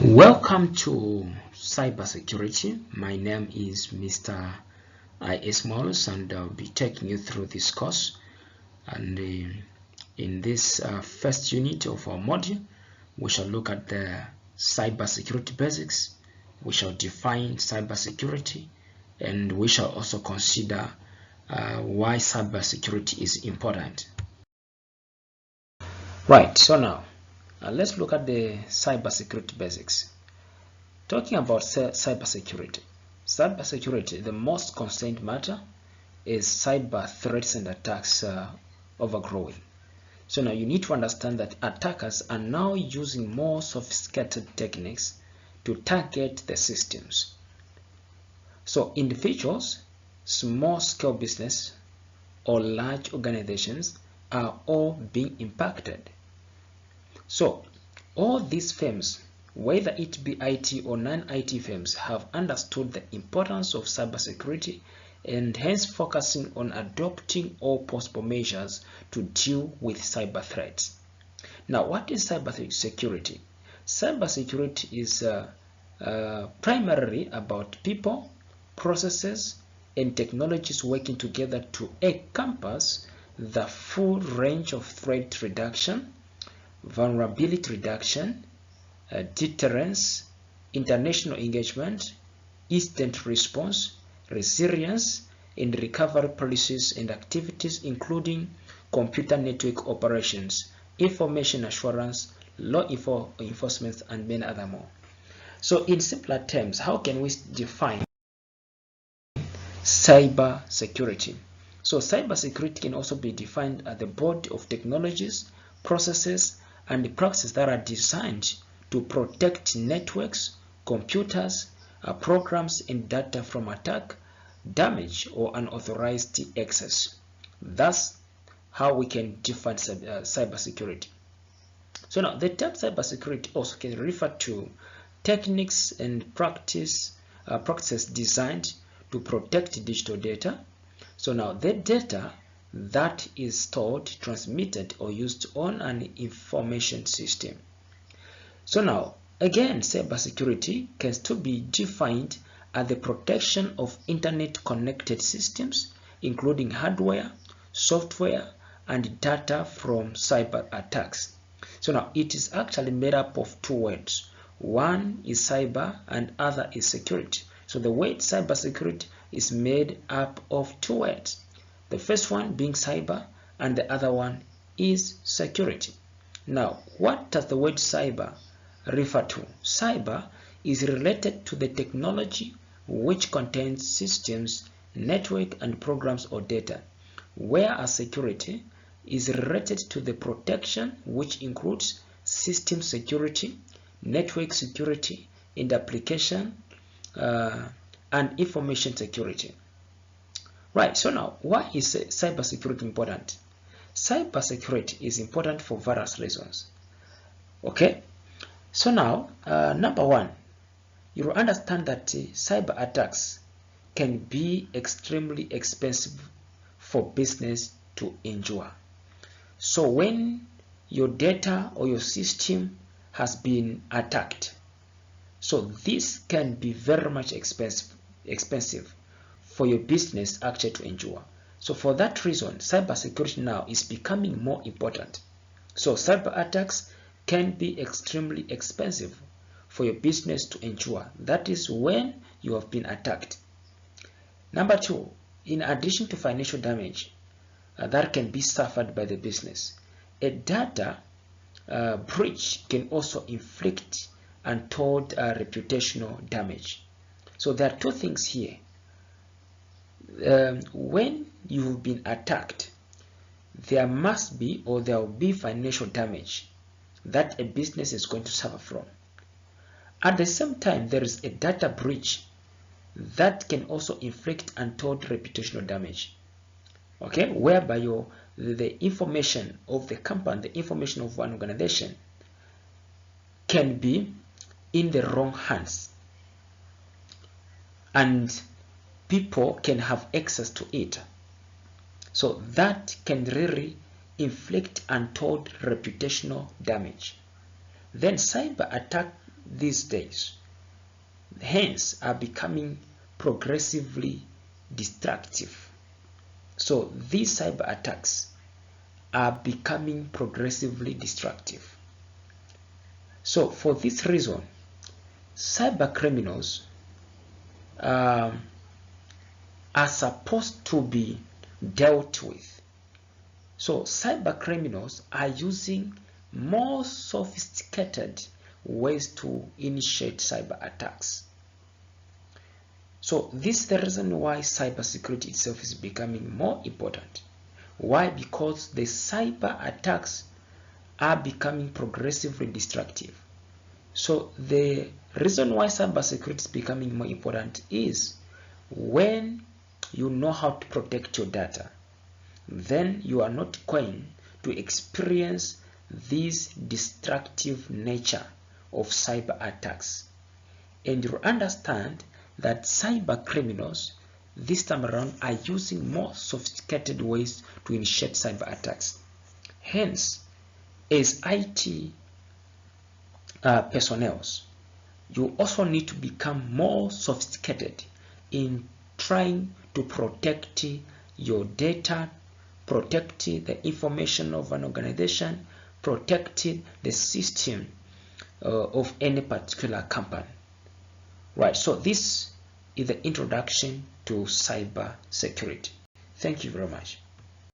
Welcome to cybersecurity. My name is Mr. I.S. Morris, and I'll be taking you through this course. And in this first unit of our module, we shall look at the cybersecurity basics. We shall define cybersecurity, and we shall also consider why cybersecurity is important. Right. So now, let's look at the cybersecurity basics. Talking about cybersecurity, the most concerned matter is cyber threats and attacks overgrowing. So now you need to understand that attackers are now using more sophisticated techniques to target the systems. So individuals, small-scale business, or large organizations are all being impacted. So all these firms, whether it be IT or non-IT firms, have understood the importance of cybersecurity and hence focusing on adopting all possible measures to deal with cyber threats. Now, what is cybersecurity? Cybersecurity is primarily about people, processes, and technologies working together to encompass the full range of threat reduction, vulnerability reduction, deterrence, international engagement, instant response, resilience, and recovery policies and activities, including computer network operations, information assurance, law enforcement, and many other more. So in simpler terms, how can we define cyber security? So cyber security can also be defined as the body of technologies, processes, and practices that are designed to protect networks, computers, programs, and data from attack, damage, or unauthorized access. That's how we can define cybersecurity. So now the term cybersecurity also can refer to techniques and practices designed to protect digital data. So now the data that is stored, transmitted, or used on an information system. So now, again, cybersecurity can still be defined as the protection of internet-connected systems, including hardware, software, and data from cyber attacks. So now, it is actually made up of two words. One is cyber and other is security. So the word cybersecurity is made up of two words. The first one being cyber and the other one is security. Now, what does the word cyber refer to? Cyber is related to the technology which contains systems, network, and programs or data, whereas security is related to the protection which includes system security, network security, and application and information security. Right, so now, why is cybersecurity important? Cybersecurity is important for various reasons. Okay, so now, number one, you will understand that cyber attacks can be extremely expensive for business to endure. So when your data or your system has been attacked, so this can be very much expensive for your business actually to endure. So for that reason, cybersecurity now is becoming more important. So cyber attacks can be extremely expensive for your business to endure. That is when you have been attacked. Number two, in addition to financial damage that can be suffered by the business, a data breach can also inflict untold reputational damage. So there are two things here. When you've been attacked, there must be or there will be financial damage that a business is going to suffer from. At the same time, there is a data breach that can also inflict untold reputational damage. Okay, whereby the information of the company, the information of one organization can be in the wrong hands, and people can have access to it. So that can really inflict untold reputational damage. Then cyber attack these days, hence are becoming progressively destructive. So these cyber attacks are becoming progressively destructive. So for this reason, cyber criminals are supposed to be dealt with. So cyber criminals are using more sophisticated ways to initiate cyber attacks. So this is the reason why cybersecurity itself is becoming more important. Why? Because the cyber attacks are becoming progressively destructive. So the reason why cybersecurity is becoming more important is when you know how to protect your data, then you are not going to experience this destructive nature of cyber attacks. And you understand that cyber criminals this time around are using more sophisticated ways to initiate cyber attacks. Hence, as IT personnel, you also need to become more sophisticated in trying to protect your data, protect the information of an organization, protect the system of any particular company. Right, so this is the introduction to cyber security. Thank you very much.